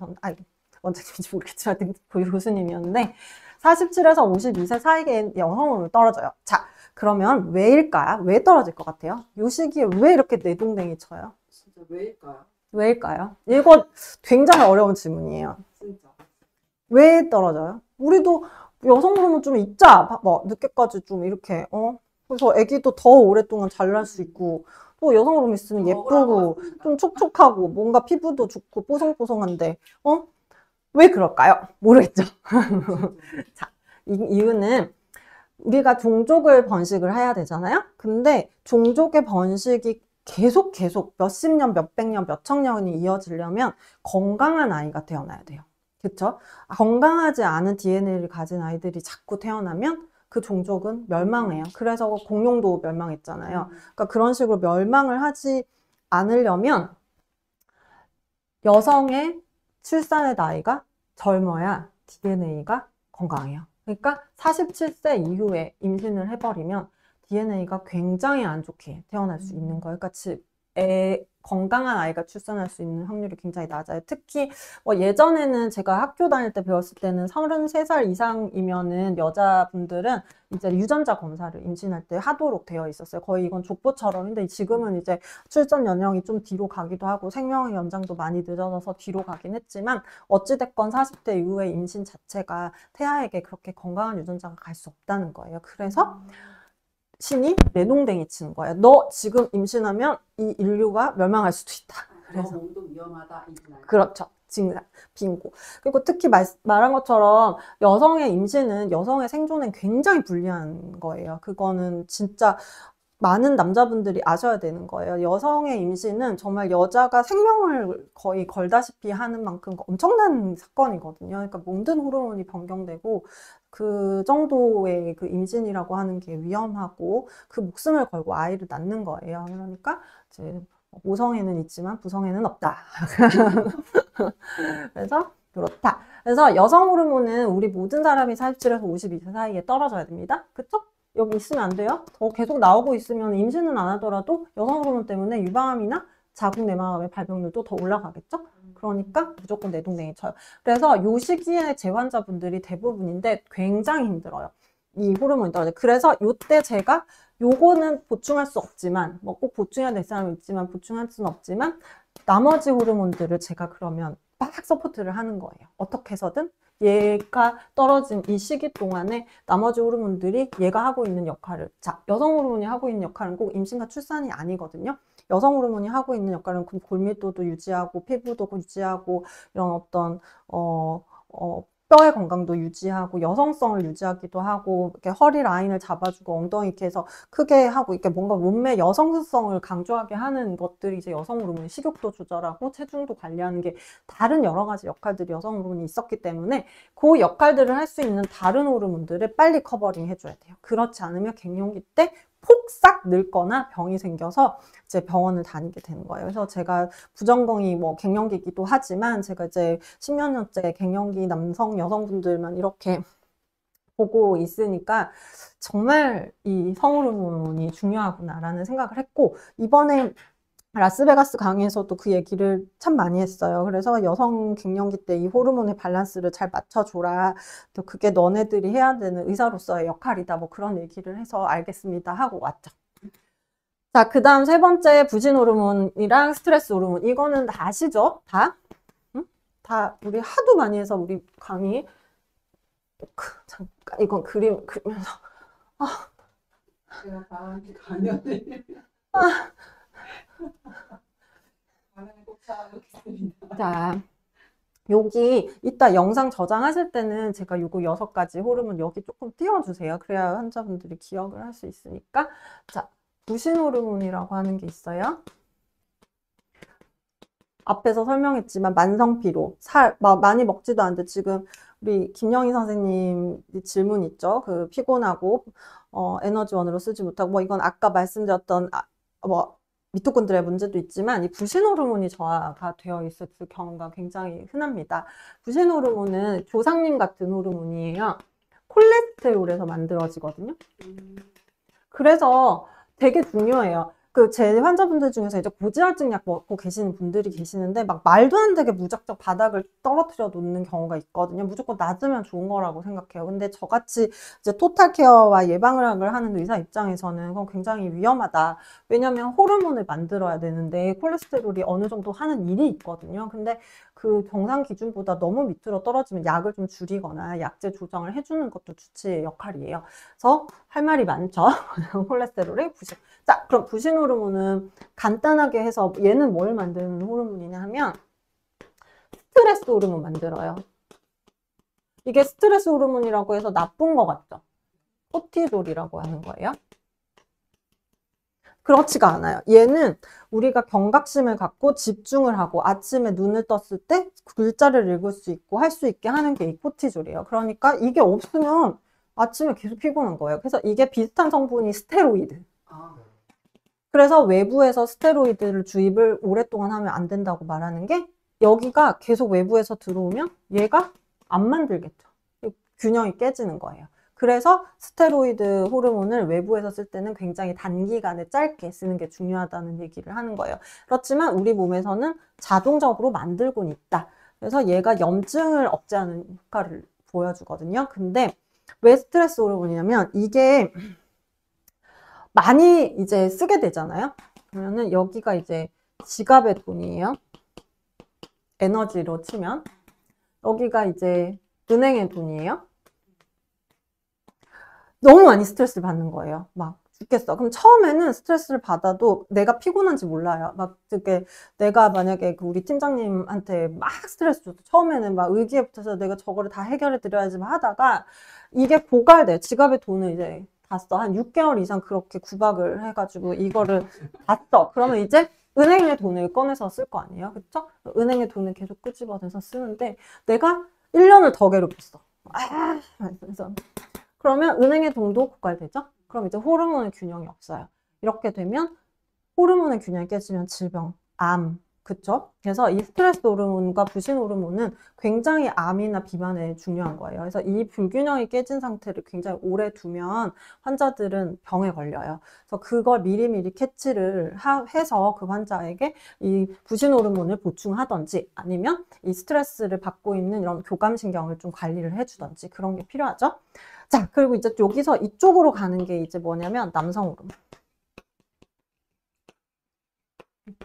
[SPEAKER 1] 원장님인지 모르겠지만 그 교수님이었는데 47에서 52세 사이에 여성 호르몬이 떨어져요. 자, 그러면 왜일까요? 왜 떨어질 것 같아요? 이 시기에 왜 이렇게 내동댕이 쳐요?
[SPEAKER 2] 진짜 왜일까요?
[SPEAKER 1] 왜일까요? 이거 굉장히 어려운 질문이에요.
[SPEAKER 2] 진짜.
[SPEAKER 1] 왜 떨어져요? 우리도 여성 호르몬 좀 있자. 뭐 늦게까지 좀 이렇게 그래서 아기도 더 오랫동안 잘 날 수 있고 또 여성 호르몬 있으면 예쁘고 좀 촉촉하고 뭔가 피부도 좋고 뽀송뽀송한데 왜 그럴까요? 모르겠죠. 자, 이유는 우리가 종족을 번식을 해야 되잖아요. 근데 종족의 번식이 계속 몇십 년, 몇백 년, 몇천 년이 이어지려면 건강한 아이가 태어나야 돼요. 그쵸? 건강하지 않은 DNA를 가진 아이들이 자꾸 태어나면 그 종족은 멸망해요. 그래서 공룡도 멸망했잖아요. 그러니까 그런 식으로 멸망을 하지 않으려면 여성의 출산의 나이가 젊어야 DNA가 건강해요. 그러니까 47세 이후에 임신을 해버리면 DNA가 굉장히 안 좋게 태어날 수 있는 거예요. 그러니까 건강한 아이가 출산할 수 있는 확률이 굉장히 낮아요. 특히 뭐 예전에는 제가 학교 다닐 때 배웠을 때는 33살 이상이면은 여자분들은 이제 유전자 검사를 임신할 때 하도록 되어 있었어요. 거의 이건 족보처럼. 근데 지금은 이제 출산 연령이 좀 뒤로 가기도 하고 생명의 연장도 많이 늦어져서 뒤로 가긴 했지만 어찌됐건 40대 이후에 임신 자체가 태아에게 그렇게 건강한 유전자가 갈 수 없다는 거예요. 그래서 신이 내동댕이 치는 거예요. 너 지금 임신하면 이 인류가 멸망할 수도 있다.
[SPEAKER 2] 그래서 몸도 위험하다. 임신할 때.
[SPEAKER 1] 그렇죠. 증상, 빙고. 그리고 특히 말한 것처럼 여성의 임신은 여성의 생존에 굉장히 불리한 거예요. 그거는 진짜 많은 남자분들이 아셔야 되는 거예요. 여성의 임신은 정말 여자가 생명을 거의 걸다시피 하는 만큼 엄청난 사건이거든요. 그러니까 모든 호르몬이 변경되고 그 정도의 그 임신이라고 하는 게 위험하고 그 목숨을 걸고 아이를 낳는 거예요. 그러니까 이제 모성애는 있지만 부성애는 없다. 그래서 그렇다. 그래서 여성 호르몬은 우리 모든 사람이 47에서 52세 사이에 떨어져야 됩니다. 그쵸? 여기 있으면 안 돼요. 더 계속 나오고 있으면 임신은 안 하더라도 여성 호르몬 때문에 유방암이나 자궁 내막암의 발병률도 더 올라가겠죠? 그러니까 무조건 내동댕이 쳐요. 그래서 이 시기에 재환자분들이 대부분인데 굉장히 힘들어요. 이 호르몬이 떨어져요. 그래서 이때 제가 요거는 보충할 수 없지만 뭐 꼭 보충해야 될 사람이 있지만 보충할 수는 없지만 나머지 호르몬들을 제가 그러면 막 서포트를 하는 거예요. 어떻게 해서든 얘가 떨어진 이 시기 동안에 나머지 호르몬들이 얘가 하고 있는 역할을 여성 호르몬이 하고 있는 역할은 꼭 임신과 출산이 아니거든요. 여성 호르몬이 하고 있는 역할은 골밀도도 유지하고 피부도 유지하고 이런 어떤 뼈의 건강도 유지하고 여성성을 유지하기도 하고 이렇게 허리 라인을 잡아주고 엉덩이 이렇게 해서 크게 하고 이렇게 뭔가 몸매 여성성을 강조하게 하는 것들이 이제 여성 호르몬이 식욕도 조절하고 체중도 관리하는 게 다른 여러 가지 역할들이 여성 호르몬이 있었기 때문에 그 역할들을 할 수 있는 다른 호르몬들을 빨리 커버링 해줘야 돼요. 그렇지 않으면 갱년기 때 폭삭 늙거나 병이 생겨서 이제 병원을 다니게 되는 거예요. 그래서 제가 부전공이 뭐 갱년기이기도 하지만 제가 이제 10몇 년째 갱년기 남성 여성분들만 이렇게 보고 있으니까 정말 이 성호르몬이 중요하구나라는 생각을 했고 이번에 라스베가스 강의에서도 그 얘기를 참 많이 했어요. 그래서 여성 갱년기 때 이 호르몬의 밸런스를 잘 맞춰줘라. 또 그게 너네들이 해야 되는 의사로서의 역할이다. 뭐 그런 얘기를 해서 알겠습니다 하고 왔죠. 자, 그 다음 세 번째 부진 호르몬이랑 스트레스 호르몬. 이거는 다 아시죠? 다? 응? 다 우리 하도 많이 해서 우리 강의 잠깐 이건 그리면서
[SPEAKER 2] 제가 다음에 강연을 꼭 찾아뵙겠습니다.
[SPEAKER 1] 자, 여기 이따 영상 저장하실 때는 제가 요거 6가지 호르몬 여기 조금 띄워주세요. 그래야 환자분들이 기억을 할 수 있으니까. 자, 부신 호르몬이라고 하는 게 있어요. 앞에서 설명했지만 만성피로, 많이 먹지도 않는데 지금 우리 김영희 선생님 질문 있죠? 그 피곤하고 에너지원으로 쓰지 못하고 뭐 이건 아까 말씀드렸던 뭐 미토콘드리아 문제도 있지만 이 부신 호르몬이 저하가 되어 있을 경우가 굉장히 흔합니다. 부신 호르몬은 조상님 같은 호르몬이에요. 콜레스테롤에서 만들어지거든요. 그래서 되게 중요해요. 그 제 환자분들 중에서 이제 고지혈증 약 먹고 계시는 분들이 계시는데 막 말도 안 되게 무작정 바닥을 떨어뜨려 놓는 경우가 있거든요. 무조건 낮으면 좋은 거라고 생각해요. 근데 저같이 이제 토탈 케어와 예방을 하는 의사 입장에서는 그건 굉장히 위험하다. 왜냐면 호르몬을 만들어야 되는데 콜레스테롤이 어느 정도 하는 일이 있거든요. 근데 그 정상 기준보다 너무 밑으로 떨어지면 약을 좀 줄이거나 약제 조정을 해주는 것도 주치의 역할이에요. 그래서 할 말이 많죠. 콜레스테롤의 부신. 자, 그럼 부신 호르몬은 간단하게 해서 얘는 뭘 만드는 호르몬이냐 하면 스트레스 호르몬 만들어요. 이게 스트레스 호르몬이라고 해서 나쁜 것 같죠? 코티졸이라고 하는 거예요. 그렇지가 않아요. 얘는 우리가 경각심을 갖고 집중을 하고 아침에 눈을 떴을 때 글자를 읽을 수 있고 할 수 있게 하는 게 이 코티졸이에요. 그러니까 이게 없으면 아침에 계속 피곤한 거예요. 그래서 이게 비슷한 성분이 스테로이드. 그래서 외부에서 스테로이드를 주입을 오랫동안 하면 안 된다고 말하는 게 여기가 계속 외부에서 들어오면 얘가 안 만들겠죠. 균형이 깨지는 거예요. 그래서 스테로이드 호르몬을 외부에서 쓸 때는 굉장히 단기간에 짧게 쓰는 게 중요하다는 얘기를 하는 거예요. 그렇지만 우리 몸에서는 자동적으로 만들곤 있다. 그래서 얘가 염증을 억제하는 효과를 보여주거든요. 근데 왜 스트레스 호르몬이냐면 이게 많이 이제 쓰게 되잖아요. 그러면은 여기가 이제 지갑의 돈이에요. 에너지로 치면. 여기가 이제 은행의 돈이에요. 너무 많이 스트레스를 받는 거예요. 막 죽겠어. 그럼 처음에는 스트레스를 받아도 내가 피곤한지 몰라요. 막 이렇게 내가 만약에 그 우리 팀장님한테 막 스트레스 줘도 처음에는 막 의기에 붙어서 내가 저거를 다 해결해 드려야지만 하다가 이게 고갈돼. 지갑의 돈을 이제 다 써. 한 6개월 이상 그렇게 구박을 해가지고 이거를 다 써. 그러면 이제 은행의 돈을 꺼내서 쓸 거 아니에요. 그쵸? 은행의 돈을 계속 끄집어내서 쓰는데 내가 1년을 더 괴롭혔어. 그래서 그러면 은행의 돈도 고갈되죠? 그럼 이제 호르몬의 균형이 없어요. 이렇게 되면 호르몬의 균형이 깨지면 질병, 암, 그쵸? 그래서 이 스트레스 호르몬과 부신 호르몬은 굉장히 암이나 비만에 중요한 거예요. 그래서 이 불균형이 깨진 상태를 굉장히 오래 두면 환자들은 병에 걸려요. 그래서 그걸 미리미리 캐치를 해서 그 환자에게 이 부신 호르몬을 보충하던지 아니면 이 스트레스를 받고 있는 이런 교감신경을 좀 관리를 해주던지 그런 게 필요하죠. 자, 그리고 이제 여기서 이쪽으로 가는 게 이제 뭐냐면 남성 호르몬.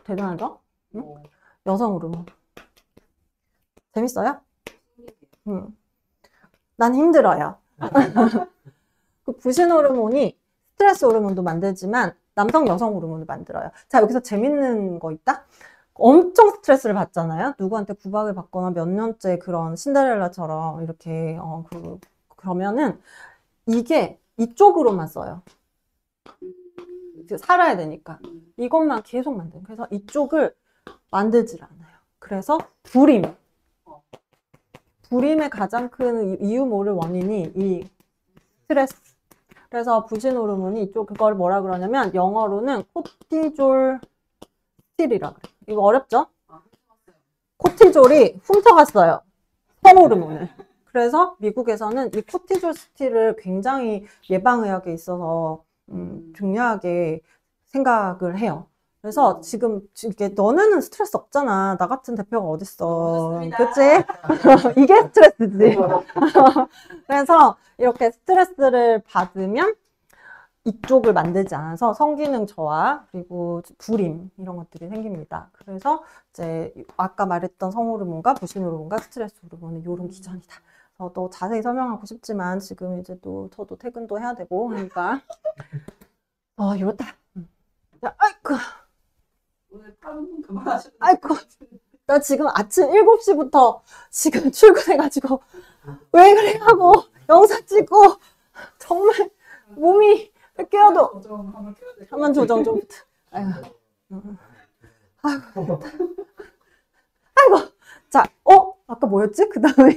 [SPEAKER 1] 대단하죠? 응? 여성 호르몬. 재밌어요? 응. 난 힘들어요. 그 부신 호르몬이 스트레스 호르몬도 만들지만 남성 여성 호르몬을 만들어요. 자, 여기서 재밌는 거 있다? 엄청 스트레스를 받잖아요. 누구한테 구박을 받거나 몇 년째 그런 신데렐라처럼 이렇게 그러면은 이게 이쪽으로만 써요. 살아야 되니까. 이것만 계속 만드는. 그래서 이쪽을 만들질 않아요. 그래서 불임. 불임의 가장 큰 이유 모를 원인이 이 스트레스. 그래서 부신 호르몬이 이쪽 그걸 뭐라 그러냐면 영어로는 코티졸 스틸이라 그래요. 이거 어렵죠? 코티졸이 훔쳐갔어요. 성호르몬을. 그래서 미국에서는 이 코티졸 스틸을 굉장히 예방의학에 있어서 중요하게 생각을 해요. 그래서 지금 이게 너네는 스트레스 없잖아. 나 같은 대표가 어딨어. 그치? 이게 스트레스지. 그래서 이렇게 스트레스를 받으면 이쪽을 만들지 않아서 성기능 저하 그리고 불임 이런 것들이 생깁니다. 그래서 이제 아까 말했던 성호르몬과 부신 호르몬과 스트레스 호르몬은 이런 기전이다. 더 자세히 설명하고 싶지만 지금 이제 또 저도 퇴근도 해야 되고 하니까 이렇다. 야, 아이고.
[SPEAKER 2] 오늘 8분 그만하시는
[SPEAKER 1] 아이고. 나 지금 아침 7시부터 지금 출근해가지고 왜 그래 하고 영상 찍고 정말 몸이 깨어도 한번 조정 좀. 아이고. 자, 아까 뭐였지? 그 다음에.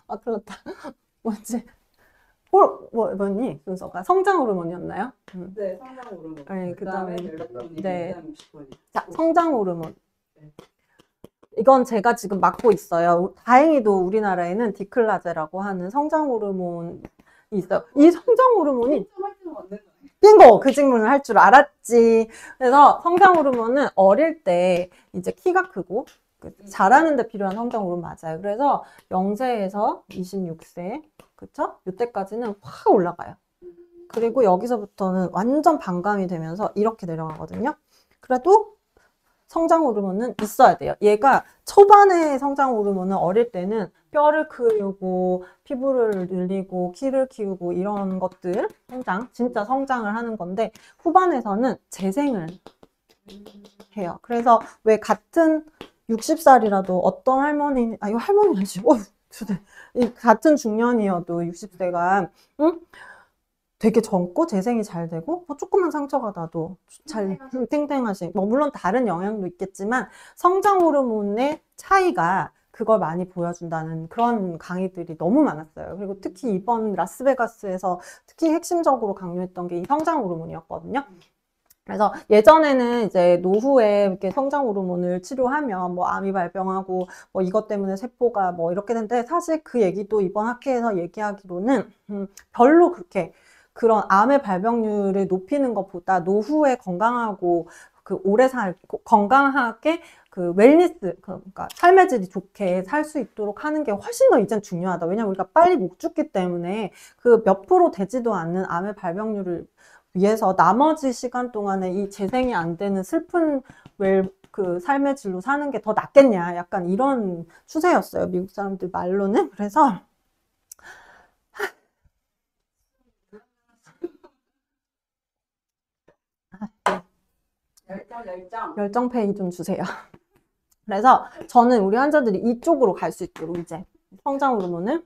[SPEAKER 1] 아, 큰일 났다. 뭐였지? 뭐니? 순서가 성장 호르몬이었나요?
[SPEAKER 2] 네, 성장 호르몬.
[SPEAKER 1] 네, 그다음에
[SPEAKER 2] 멜라토닌,
[SPEAKER 1] 네.
[SPEAKER 2] 그다음에 60분.
[SPEAKER 1] 자, 성장 호르몬. 이건 제가 지금 맡고 있어요. 다행히도 우리나라에는 디클라제라고 하는 성장 호르몬이 있어요. 이 성장 호르몬이 빙고! 그 질문을 할 줄 알았지. 그래서 성장 호르몬은 어릴 때 이제 키가 크고 자라는 데 필요한 성장 호르몬 맞아요. 그래서 0세에서 26세, 그쵸? 이때까지는 확 올라가요. 그리고 여기서부터는 완전 반감이 되면서 이렇게 내려가거든요. 그래도 성장 호르몬은 있어야 돼요. 얘가 초반에 성장 호르몬은 어릴 때는 뼈를 키우고 피부를 늘리고 키를 키우고 이런 것들 진짜 성장을 하는 건데 후반에서는 재생을 해요. 그래서 왜 같은 60살이라도 어떤 할머니, 이거 할머니 아니지? 같은 중년이어도 60세가 응? 되게 젊고 재생이 잘 되고 조그만 상처가 나도 잘 탱탱하신 물론 다른 영향도 있겠지만 성장 호르몬의 차이가 그걸 많이 보여준다는 그런 강의들이 너무 많았어요. 그리고 특히 이번 라스베가스에서 특히 핵심적으로 강조했던 게 이 성장 호르몬이었거든요. 그래서 예전에는 이제 노후에 이렇게 성장 호르몬을 치료하면 뭐 암이 발병하고 뭐 이것 때문에 세포가 뭐 이렇게 되는데 사실 그 얘기도 이번 학회에서 얘기하기로는 별로 그렇게 그런 암의 발병률을 높이는 것보다 노후에 건강하고 그 오래 건강하게 그 웰니스, 그러니까 삶의 질이 좋게 살 수 있도록 하는 게 훨씬 더 이젠 중요하다. 왜냐면 우리가 빨리 못 죽기 때문에 그 몇 프로 되지도 않는 암의 발병률을 위해서 나머지 시간 동안에 이 재생이 안 되는 슬픈 그 삶의 질로 사는 게 더 낫겠냐. 약간 이런 추세였어요. 미국 사람들 말로는. 그래서 열정 페이 좀 주세요. 그래서 저는 우리 환자들이 이쪽으로 갈 수 있도록 이제 성장 호르몬을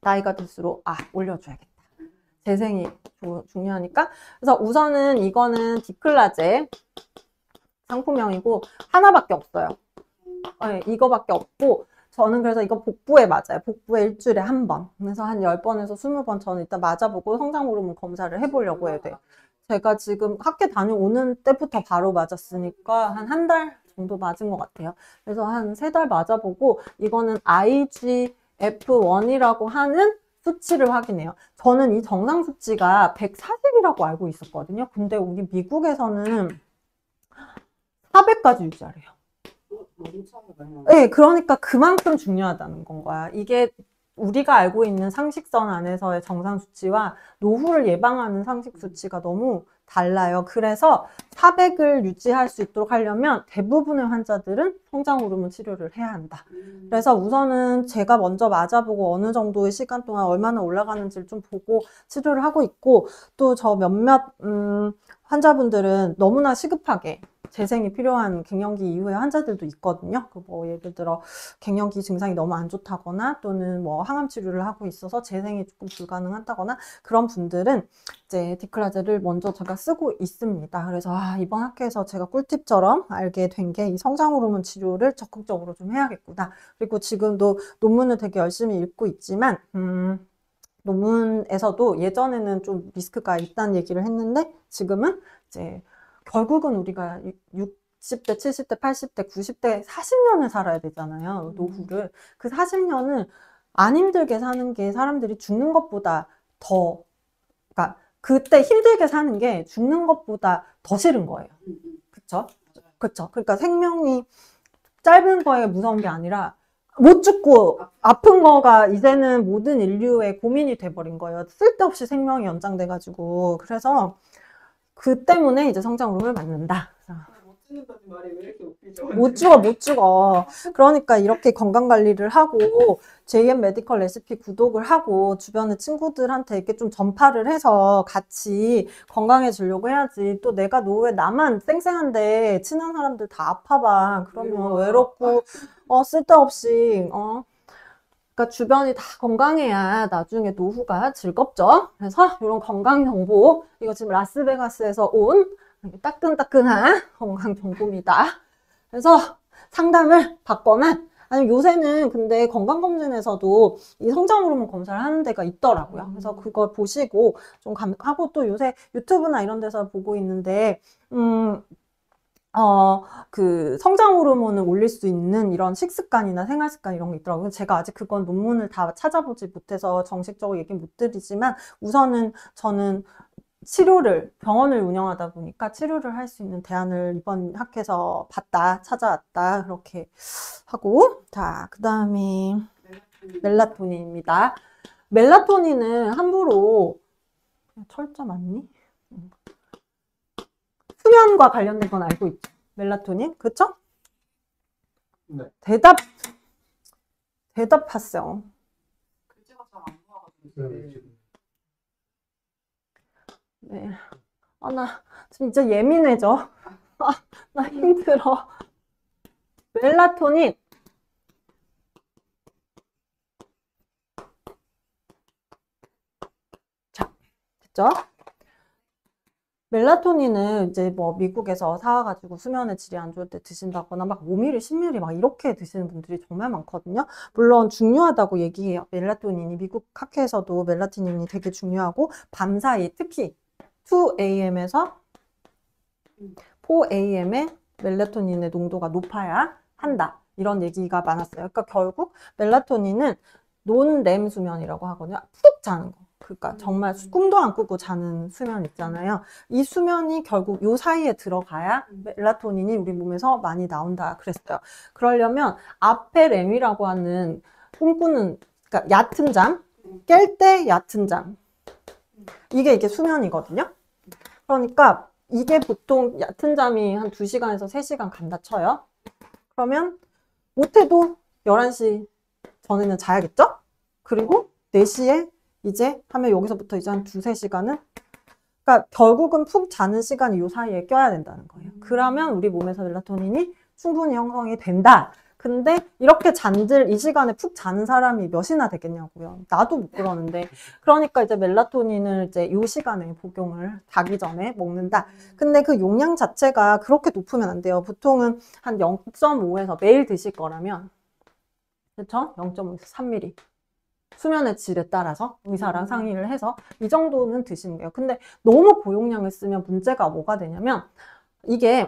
[SPEAKER 1] 나이가 들수록 올려줘야겠다. 재생이 중요하니까. 그래서 우선은 이거는 디클라제 상품명이고 하나밖에 없어요. 네, 이거밖에 없고 저는 그래서 이거 복부에 맞아요. 복부에 일주일에 한 번. 그래서 한 10번에서 20번 저는 일단 맞아보고 성장 호르몬 검사를 해보려고 해야 돼요. 제가 지금 학교 다녀오는 때부터 바로 맞았으니까 한 달 정도 맞은 것 같아요. 그래서 한 3달 맞아보고 이거는 IGF-1이라고 하는 수치를 확인해요. 저는 이 정상 수치가 140이라고 알고 있었거든요. 근데 우리 미국에서는 400까지 유지하래요. 네, 그러니까 그만큼 중요하다는 건 거야. 이게 우리가 알고 있는 상식선 안에서의 정상 수치와 노후를 예방하는 상식 수치가 너무 달라요. 그래서 400을 유지할 수 있도록 하려면 대부분의 환자들은 성장 호르몬 치료를 해야 한다. 그래서 우선은 제가 먼저 맞아보고 어느 정도의 시간 동안 얼마나 올라가는지를 좀 보고 치료를 하고 있고 또 저 몇몇 환자분들은 너무나 시급하게 재생이 필요한 갱년기 이후의 환자들도 있거든요. 뭐 예를 들어 갱년기 증상이 너무 안 좋다거나 또는 뭐 항암 치료를 하고 있어서 재생이 조금 불가능하다거나 그런 분들은 이제 디클라제를 먼저 제가 쓰고 있습니다. 그래서 이번 학회에서 제가 꿀팁처럼 알게 된 게 이 성장 호르몬 치료를 적극적으로 좀 해야겠구나. 그리고 지금도 논문을 되게 열심히 읽고 있지만 논문에서도 예전에는 좀 리스크가 있다는 얘기를 했는데 지금은 이제 결국은 우리가 60대, 70대, 80대, 90대, 40년을 살아야 되잖아요. 노후를. 그 40년을 안 힘들게 사는 게 사람들이 죽는 것보다 그러니까 그때 힘들게 사는 게 죽는 것보다 더 싫은 거예요. 그쵸? 그쵸? 그러니까 생명이 짧은 거에 무서운 게 아니라 못 죽고 아픈 거가 이제는 모든 인류의 고민이 돼버린 거예요. 쓸데없이 생명이 연장돼가지고. 그래서 그 때문에 이제 성장 호르몬을 맞는다.
[SPEAKER 2] 못 죽는다는 말이 왜 이렇게 웃기죠?
[SPEAKER 1] 못 죽어. 그러니까 이렇게 건강관리를 하고 JM 메디컬 레시피 구독을 하고 주변의 친구들한테 이렇게 좀 전파를 해서 같이 건강해지려고 해야지. 또 내가 노후에 나만 쌩쌩한데 친한 사람들 다 아파봐. 그러면 외롭고 쓸데없이 그러니까 주변이 다 건강해야 나중에 노후가 즐겁죠. 그래서 이런 건강 정보, 이거 지금 라스베가스에서 온 따끈따끈한 건강 정보입니다. 그래서 상담을 받거나 아니면 요새는 근데 건강검진에서도 이 성장호르몬 검사를 하는 데가 있더라고요. 그래서 그걸 보시고 좀 하고 또 요새 유튜브나 이런 데서 보고 있는데 그 성장 호르몬을 올릴 수 있는 이런 식습관이나 생활 습관 이런 게 있더라고요. 제가 아직 그건 논문을 다 찾아보지 못해서 정식적으로 얘기 못 드리지만 우선은 저는 병원을 운영하다 보니까 치료를 할 수 있는 대안을 이번 학회에서 찾아왔다. 그렇게 하고. 자, 그 다음에 멜라토닌입니다. 멜라토닌은 함부로 철자 맞니? 수면과 관련된 건 알고 있죠. 멜라토닌, 그쵸?
[SPEAKER 3] 네.
[SPEAKER 1] 대답하세요.
[SPEAKER 2] 글자가 잘 안 나와가지고.
[SPEAKER 1] 네. 나 진짜 예민해져. 나 힘들어. 멜라토닌. 자, 됐죠? 멜라토닌은 이제 뭐 미국에서 사와가지고 수면의 질이 안 좋을 때 드신다거나 막 5ml, 10ml 막 이렇게 드시는 분들이 정말 많거든요. 물론 중요하다고 얘기해요. 멜라토닌이 미국 학회에서도 멜라토닌이 되게 중요하고 밤 사이 특히 2am에서 4am에 멜라토닌의 농도가 높아야 한다. 이런 얘기가 많았어요. 그러니까 결국 멜라토닌은 논렘 수면이라고 하거든요. 푹 자는 거. 그러니까 정말 꿈도 안 꾸고 자는 수면 있잖아요. 이 수면이 결국 요 사이에 들어가야 멜라토닌이 우리 몸에서 많이 나온다 그랬어요. 그러려면 앞에 렘이라고 하는 꿈꾸는, 그러니까 얕은 잠, 깰 때 얕은 잠. 이게 수면이거든요. 그러니까 이게 보통 얕은 잠이 한 2시간에서 3시간 간다 쳐요. 그러면 못해도 11시 전에는 자야겠죠? 그리고 4시에 이제 하면 여기서부터 이제 한 2~3시간은 그러니까 결국은 푹 자는 시간이 요 사이에 껴야 된다는 거예요. 그러면 우리 몸에서 멜라토닌이 충분히 형성이 된다. 근데 이렇게 이 시간에 푹 자는 사람이 몇이나 되겠냐고요. 나도 못 그러는데. 그러니까 이제 멜라토닌을 이제 요 시간에 복용을 자기 전에 먹는다. 근데 그 용량 자체가 그렇게 높으면 안 돼요. 보통은 한 0.5에서 매일 드실 거라면 그렇죠? 0.5에서 3ml. 수면의 질에 따라서 의사랑 상의를 해서 이 정도는 드시는 거예요. 근데 너무 고용량을 쓰면 문제가 뭐가 되냐면 이게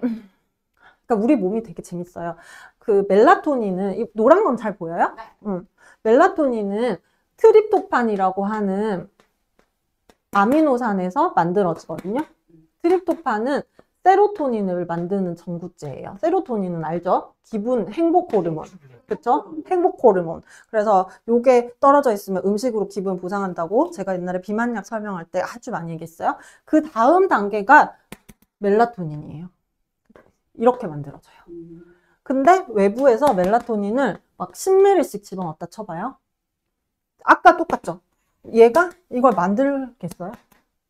[SPEAKER 1] 그러니까 우리 몸이 되게 재밌어요. 그 멜라토닌은 이 노란 건 잘 보여요?
[SPEAKER 2] 네.
[SPEAKER 1] 멜라토닌은 트립토판이라고 하는 아미노산에서 만들어지거든요. 트립토판은 세로토닌을 만드는 전구체예요. 세로토닌은 알죠? 행복 호르몬. 그쵸? 행복 호르몬. 그래서 요게 떨어져 있으면 음식으로 기분 보상한다고 제가 옛날에 비만약 설명할 때 아주 많이 얘기했어요. 그 다음 단계가 멜라토닌이에요. 이렇게 만들어져요. 근데 외부에서 멜라토닌을 막 10ml씩 집어넣었다 쳐봐요. 아까 똑같죠? 얘가 이걸 만들겠어요?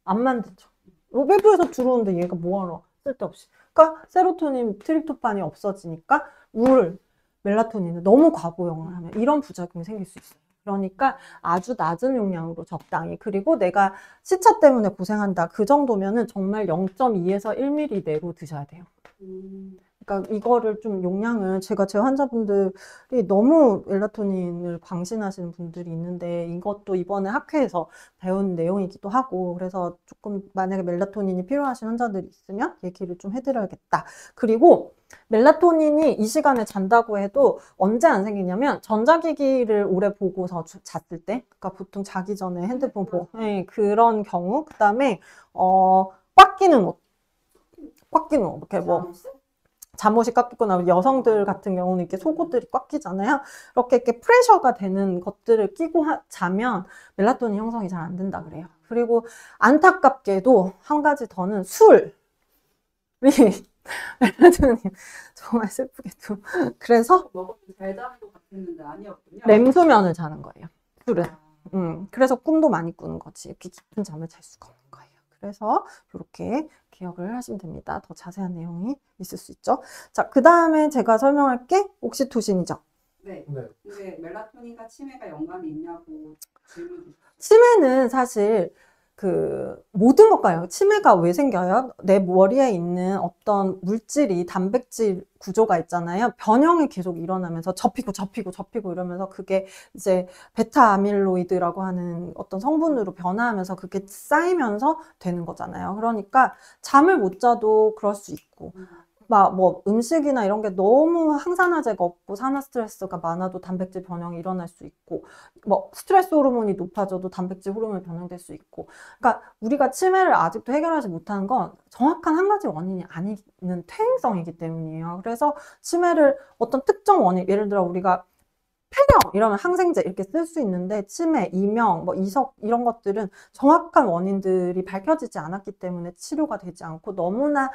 [SPEAKER 1] 안 만들죠. 외부에서 들어오는데 얘가 뭐하러? 쓸데없이. 그러니까 세로토닌, 트립토판이 없어지니까 멜라토닌을 너무 과고용을 하면 이런 부작용이 생길 수 있어요. 그러니까 아주 낮은 용량으로 적당히. 그리고 내가 시차 때문에 고생한다. 그 정도면은 정말 0.2에서 1ml 내로 드셔야 돼요. 그러니까 이거를 좀 용량을 제 환자분들이 너무 멜라토닌을 광신하시는 분들이 있는데 이것도 이번에 학회에서 배운 내용이기도 하고 그래서 조금 만약에 멜라토닌이 필요하신 환자들이 있으면 얘기를 좀 해드려야겠다. 그리고 멜라토닌이 이 시간에 잔다고 해도 언제 안 생기냐면 전자기기를 오래 보고서 잤을 때 그러니까 보통 자기 전에 핸드폰 보고 그런 경우 그 다음에 꽉 끼는 옷 이렇게 뭐 잠옷이 꽉 끼거나 여성들 같은 경우는 이렇게 속옷들이 꽉 끼잖아요. 이렇게 프레셔가 되는 것들을 끼고 자면 멜라토닌 형성이 잘 안 된다 그래요. 그리고 안타깝게도 한 가지 더는 술이 멜라토닌 정말 슬프게도 그래서
[SPEAKER 2] 먹었을 잘 자는 것 같았는데 아니었군요.
[SPEAKER 1] 렘수면을 자는 거예요. 술은. 그래서 꿈도 많이 꾸는 거지. 이렇게 깊은 잠을 잘 수가 없는 거예요. 그래서 이렇게 기억을 하시면 됩니다. 더 자세한 내용이 있을 수 있죠. 자, 그 다음에 제가 설명할 게 옥시토신이죠.
[SPEAKER 2] 네.
[SPEAKER 3] 네.
[SPEAKER 2] 근데 멜라토닌과 치매가 연관이 있냐고 질문 주셨어요.
[SPEAKER 1] 치매는 사실 그 모든 것과요. 치매가 왜 생겨요? 내 머리에 있는 어떤 물질이 단백질 구조가 있잖아요. 변형이 계속 일어나면서 접히고 이러면서 그게 이제 베타 아밀로이드라고 하는 어떤 성분으로 변화하면서 그게 쌓이면서 되는 거잖아요. 그러니까 잠을 못 자도 그럴 수 있고 막 뭐 음식이나 이런 게 너무 항산화제가 없고 산화 스트레스가 많아도 단백질 변형이 일어날 수 있고 뭐 스트레스 호르몬이 높아져도 단백질 호르몬이 변형될 수 있고 그러니까 우리가 치매를 아직도 해결하지 못하는 건 정확한 한 가지 원인이 아니는 퇴행성이기 때문이에요. 그래서 치매를 어떤 특정 원인 예를 들어 우리가 폐렴 이러면 항생제 이렇게 쓸 수 있는데 치매, 이명, 뭐 이석 이런 것들은 정확한 원인들이 밝혀지지 않았기 때문에 치료가 되지 않고 너무나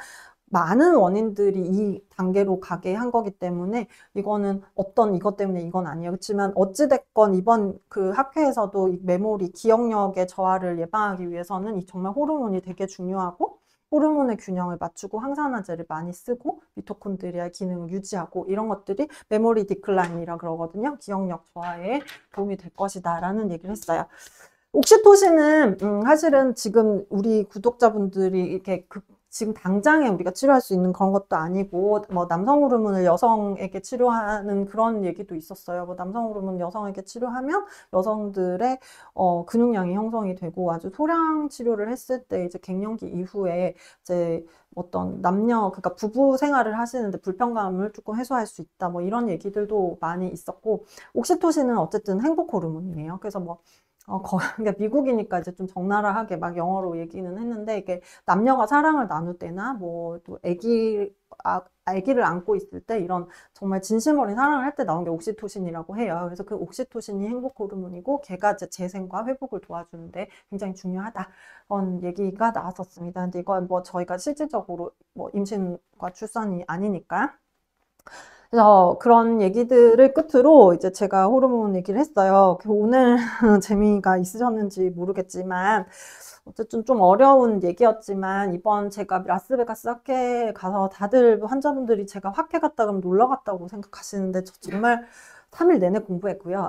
[SPEAKER 1] 많은 원인들이 이 단계로 가게 한 거기 때문에 이거는 어떤 이것 때문에 이건 아니에요. 그렇지만 어찌됐건 이번 그 학회에서도 이 메모리, 기억력의 저하를 예방하기 위해서는 이 정말 호르몬이 되게 중요하고 호르몬의 균형을 맞추고 항산화제를 많이 쓰고 미토콘드리아의 기능을 유지하고 이런 것들이 메모리 디클라인이라 그러거든요. 기억력 저하에 도움이 될 것이다 라는 얘기를 했어요. 옥시토신은 사실은 지금 우리 구독자분들이 이렇게 지금 당장에 우리가 치료할 수 있는 그런 것도 아니고 뭐 남성 호르몬을 여성에게 치료하는 그런 얘기도 있었어요. 뭐 남성 호르몬 여성에게 치료하면 여성들의 근육량이 형성이 되고 아주 소량 치료를 했을 때 이제 갱년기 이후에 이제 어떤 남녀 그러니까 부부 생활을 하시는데 불편감을 조금 해소할 수 있다. 뭐 이런 얘기들도 많이 있었고 옥시토신은 어쨌든 행복 호르몬이에요. 그래서 뭐 그러니까 미국이니까 이제 좀 적나라하게 막 영어로 얘기는 했는데, 이게 남녀가 사랑을 나눌 때나, 뭐, 또 아기를 안고 있을 때 이런 정말 진심 어린 사랑을 할 때 나온 게 옥시토신이라고 해요. 그래서 그 옥시토신이 행복 호르몬이고, 걔가 이제 재생과 회복을 도와주는데 굉장히 중요하다. 그런 얘기가 나왔었습니다. 근데 이건 뭐 저희가 실질적으로 뭐 임신과 출산이 아니니까. 그래서 그런 얘기들을 끝으로 이제 제가 호르몬 얘기를 했어요. 오늘 재미가 있으셨는지 모르겠지만 어쨌든 좀 어려운 얘기였지만 이번 제가 라스베가스 학회에 가서 다들 환자분들이 제가 학회 갔다 그러면 놀러 갔다고 생각하시는데 저 정말 3일 내내 공부했고요.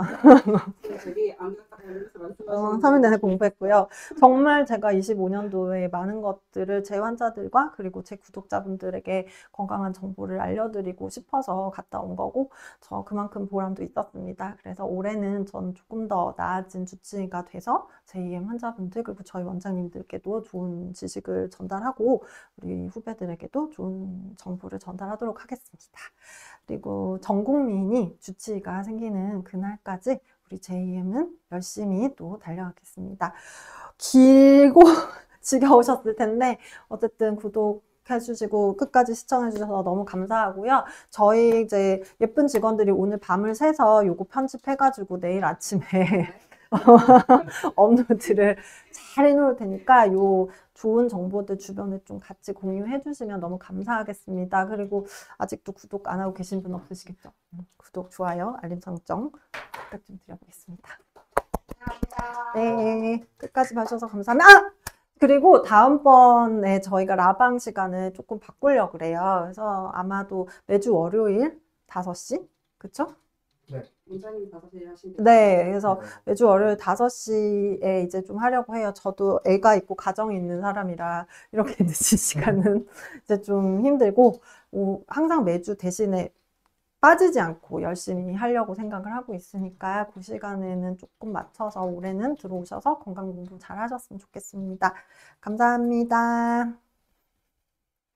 [SPEAKER 2] 되게 안 갔다 가면서
[SPEAKER 1] 3일 내내 공부했고요. 정말 제가 25년도에 많은 것들을 제 환자들과 그리고 제 구독자분들에게 건강한 정보를 알려드리고 싶어서 갔다 온 거고 저 그만큼 보람도 있었습니다. 그래서 올해는 전 조금 더 나아진 주치의가 돼서 JEM 환자분들 그리고 저희 원장님들께도 좋은 지식을 전달하고 우리 후배들에게도 좋은 정보를 전달하도록 하겠습니다. 그리고 전 국민이 주치의가 생기는 그날까지 우리 JEM은 열심히 또 달려가겠습니다. 길고 지겨우셨을 텐데 어쨌든 구독해주시고 끝까지 시청해주셔서 너무 감사하고요. 저희 이제 예쁜 직원들이 오늘 밤을 새서 요거 편집해가지고 내일 아침에 업로드를 잘 해놓을 테니까 요 좋은 정보들 주변에 좀 같이 공유해 주시면 너무 감사하겠습니다. 그리고 아직도 구독 안 하고 계신 분 없으시겠죠? 구독, 좋아요, 알림 설정 부탁 좀 드려보겠습니다. 네, 끝까지 봐주셔서 감사합니다. 그리고 다음번에 저희가 라방 시간을 조금 바꾸려고 그래요. 그래서 아마도 매주 월요일 5시, 그쵸?
[SPEAKER 2] 원장님 5시에 하시는
[SPEAKER 1] 네, 그래서 매주 월요일 5시에 이제 좀 하려고 해요. 저도 애가 있고 가정이 있는 사람이라 이렇게 늦은 시간은 이제 좀 힘들고, 항상 매주 대신에 빠지지 않고 열심히 하려고 생각을 하고 있으니까 그 시간에는 조금 맞춰서 올해는 들어오셔서 건강 공부 잘 하셨으면 좋겠습니다. 감사합니다.